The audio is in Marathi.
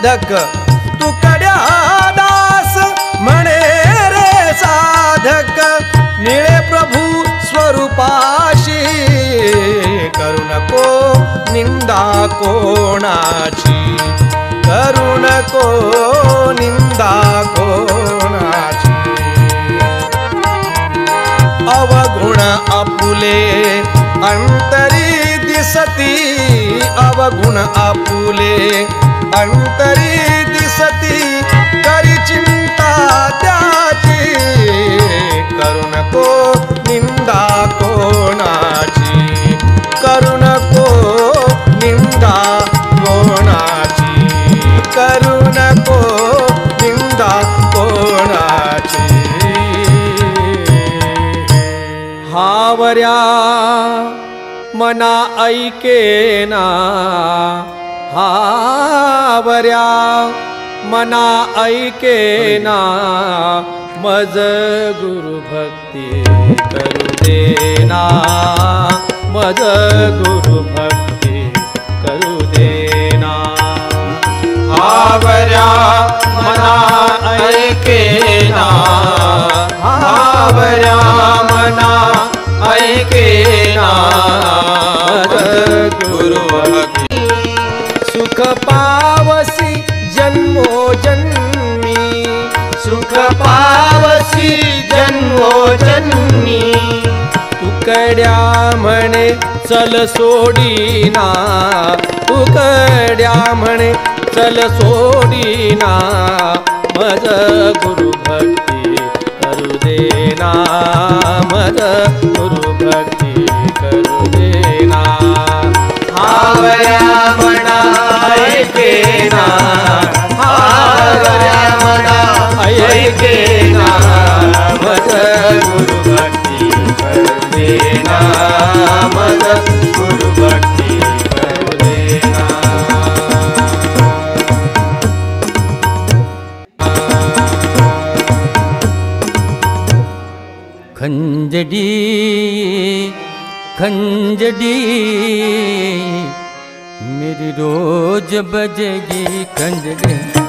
साधक तुकड्या दास म्हणे रे साधक निळे प्रभू स्वरूपाशी करू नको निंदा कोणाची करू नको निंदा कोणाची अवगुण आपुले अंतरी दिसती अवगुण आपुले अंतरी दिसती करी चिंता त्याची करू नको निंदा कोणाची करू नको निंदा कोणाची करू नको निंदा कोणाची हावऱ्या मना ऐकेना हावऱ्या मना ऐकेना मज गुरु भक्ती करू देना मज गुरु भक्ती करू देना हावऱ्या मना ऐकेना हावऱ्या मना ऐकेना गुरु भक्ती सुख पावसी जन्मो जन्मी सुख पावसी जन्मो जन्मी तुकड्या म्हणे चल सोडीना तुकड्या म्हणे चल सोडीना मज गुरु भक्ती करू देना मज गुरु भक्ती करू देना हावऱ्या मना ऐकेना हावऱ्या मना ऐकेना मज गुरु भक्ती करू देना मज गुरु भक्ती करू देना खंजडी खंजडी मेरी रोज बजेगी खंजड़ी